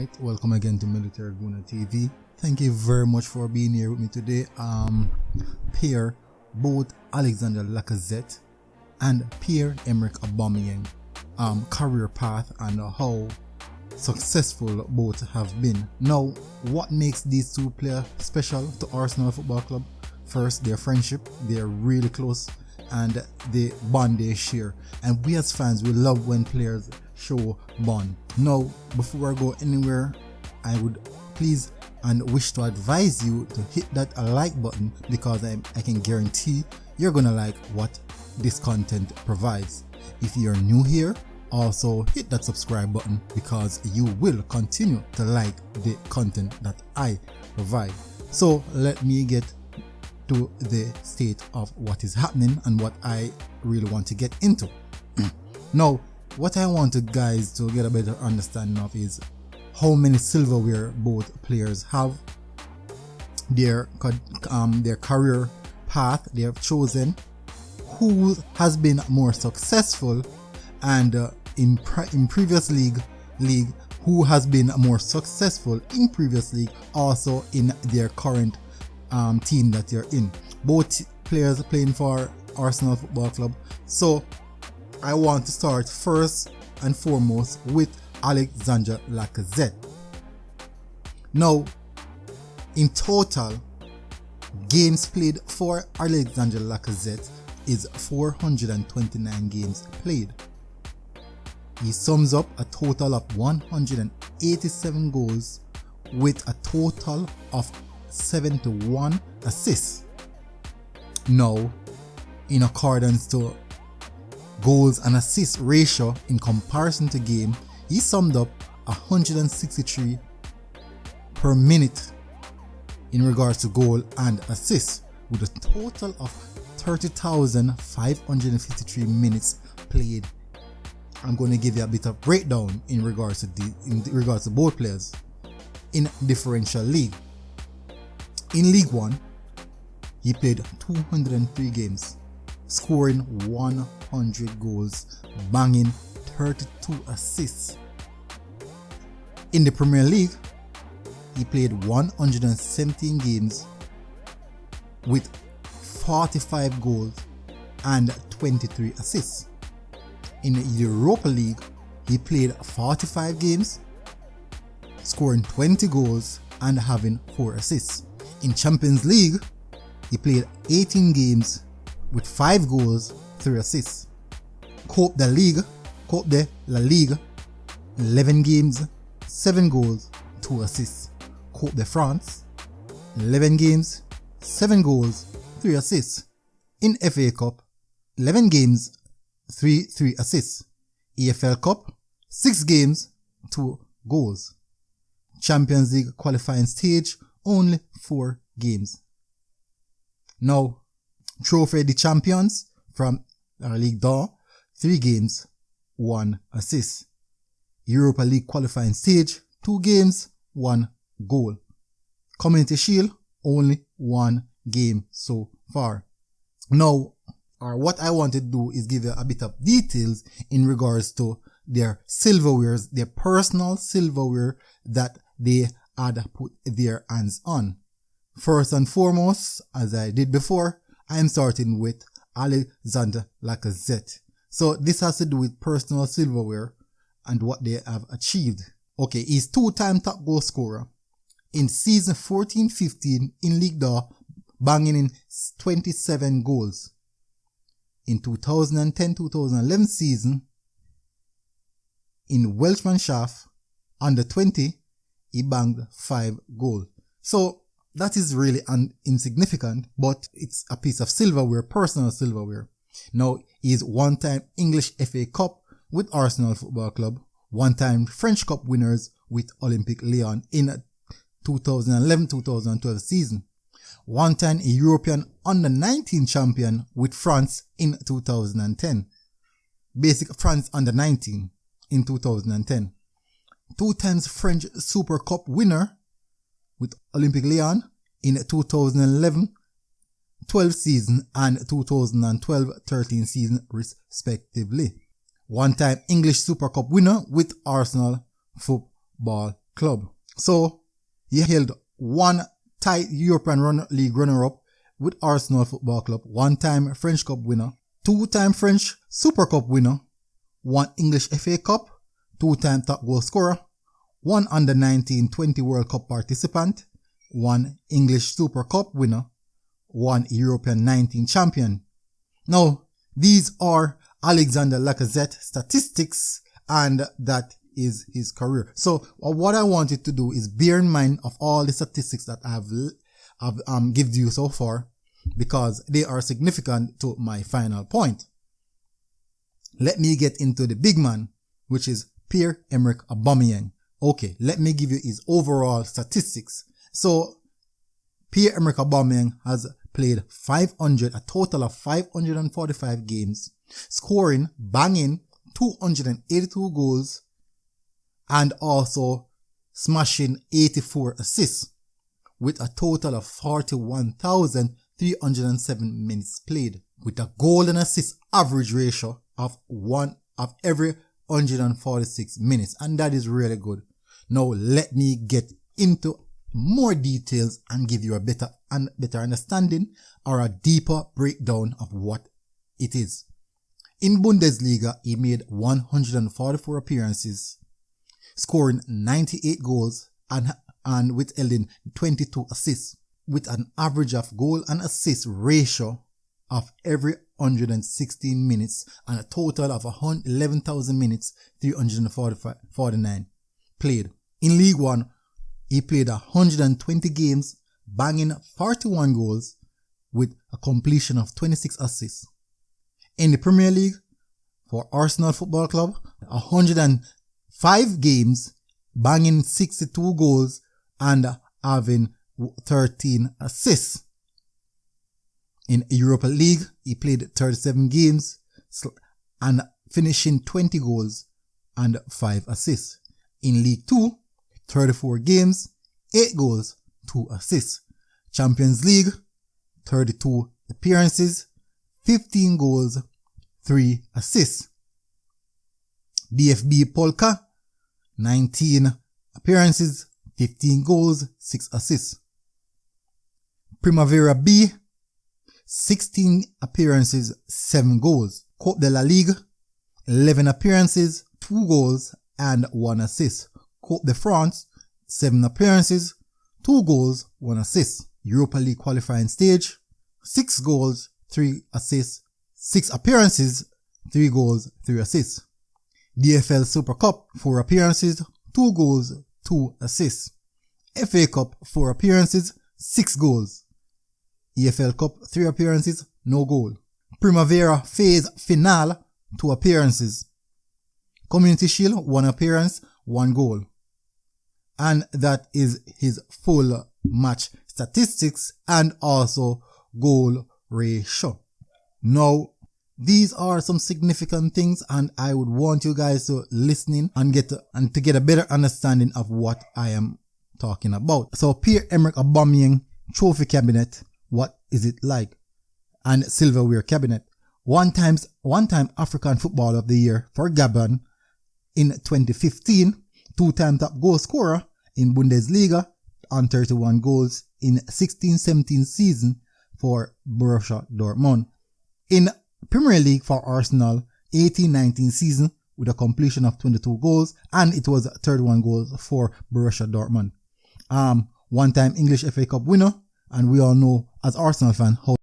Alright, welcome again to Military Guna TV. Thank you very much for being here with me today. Pierre, both Alexander Lacazette and Pierre-Emerick Aubameyang career path and how successful both have been. Now, what makes these two players special to Arsenal Football Club? First, their friendship. They're really close and the bond they share, and we as fans, we love when players show bond. Now, before I go anywhere, I would please and wish to advise you to hit that like button, because I can guarantee you're gonna like what this content provides. If you're new here, also hit that subscribe button, because you will continue to like the content that I provide. So let me get to the state of what is happening and what I really want to get into. Now, what I want you guys to get a better understanding of is how many silverware both players have, their career path they have chosen, who has been more successful, and in previous league who has been more successful in previous league, also in their current team that you're in. Both players are playing for Arsenal Football Club. So I want to start first and foremost with Alexander Lacazette. Now, in total, games played for Alexander Lacazette is 429 games played. He sums up a total of 187 goals with a total of 71 assists. Now, in accordance to goals and assist ratio in comparison to game, he summed up 163 per minute in regards to goal and assist, with a total of 30,553 minutes played. I'm going to give you a bit of breakdown in regards to both players in differential league. In League 1, he played 203 games, scoring 100 goals, banging 32 assists. In the Premier League, he played 117 games with 45 goals and 23 assists. In the Europa League, he played 45 games, scoring 20 goals and having 4 assists. In Champions League, he played 18 games with 5 goals, 3 assists. Coupe de La Ligue, 11 games, 7 goals, 2 assists. Coupe de France, 11 games, 7 goals, 3 assists. In FA Cup, 11 games, 3 assists. EFL Cup, 6 games, 2 goals. Champions League qualifying stage, only 4 games. Now, Trophée des Champions from La Ligue d'Or, 3 games, 1 assist. Europa League qualifying stage, 2 games, 1 goal. Community Shield, only 1 game so far. Now, what I want to do is give you a bit of details in regards to their silverwares, their personal silverware that they had put their hands on. First and foremost, as I did before, I am starting with Alexander Lacazette. So this has to do with personal silverware and what they have achieved. Okay, he's 2-time top goal scorer in season 14-15 in Ligue d'Or, banging in 27 goals. In 2010-2011 season, in Welshmanship under 20, he banged 5 goals. So that is really insignificant, but it's a piece of silverware, personal silverware. Now, he is 1-time English FA Cup with Arsenal Football Club, 1-time French Cup winners with Olympique Lyon in 2011-2012 season, 1-time European Under-19 champion with France in 2010, basic France Under-19 in 2010, 2 times French Super Cup winner with Olympique Lyon in 2011-12 season and 2012-13 season respectively. 1-time English Super Cup winner with Arsenal Football club. So he held one European League runner-up with Arsenal Football Club, one-time French Cup winner, two-time French Super Cup winner, one English FA Cup, two-time top goal scorer, one under 19-20 World Cup participant, one English Super Cup winner, one European 19 champion. Now, these are Alexander Lacazette statistics, and that is his career. So what I wanted to do is bear in mind of all the statistics that I've given you so far, because they are significant to my final point. Let me get into the big man, which is Pierre-Emerick Aubameyang. Okay, let me give you his overall statistics. So Pierre-Emerick Aubameyang has played a total of 545 games, scoring banging 282 goals and also smashing 84 assists with a total of 41,307 minutes played, with a goal and assist average ratio of 1 of every 146 minutes, and that is really good. Now let me get into more details and give you a better understanding or a deeper breakdown of what it is. In Bundesliga, he made 144 appearances, scoring 98 goals and withholding 22 assists, with an average of goal and assist ratio of every 116 minutes and a total of 11,000 minutes 349 played. In League One, he played 120 games, banging 41 goals with a completion of 26 assists. In the Premier League, for Arsenal Football Club, 105 games, banging 62 goals and having 13 assists. In Europa League, he played 37 games and finishing 20 goals and 5 assists. In League 2, 34 games, 8 goals, 2 assists. Champions League, 32 appearances, 15 goals, 3 assists. DFB Polka, 19 appearances, 15 goals, 6 assists. Primavera B, 16 appearances, 7 goals. Coupe de la Ligue, 11 appearances, 2 goals, and 1 assist. Coupe de France, 7 appearances, 2 goals, 1 assist. Europa League qualifying stage, 6 goals, 3 assists, 6 appearances, 3 goals, 3 assists. DFL Super Cup, 4 appearances, 2 goals, 2 assists. FA Cup, 4 appearances, 6 goals. EFL Cup, 3 appearances, no goal. Primavera Phase Finale, 2 appearances. Community Shield, 1 appearance, 1 goal. And that is his full match statistics and also goal ratio. Now, these are some significant things, and I would want you guys to listen in and to get a better understanding of what I am talking about. So Pierre-Emerick Aubameyang trophy cabinet, what is it like? And silverware cabinet. One time African Footballer of the Year for Gabon in 2015, 2-time top goal scorer in Bundesliga on 31 goals in 16-17 season for Borussia Dortmund. In Premier League for Arsenal, 18-19 season with a completion of 22 goals, and it was 31 goals for Borussia Dortmund. One-time English FA Cup winner, and we all know as Arsenal fan how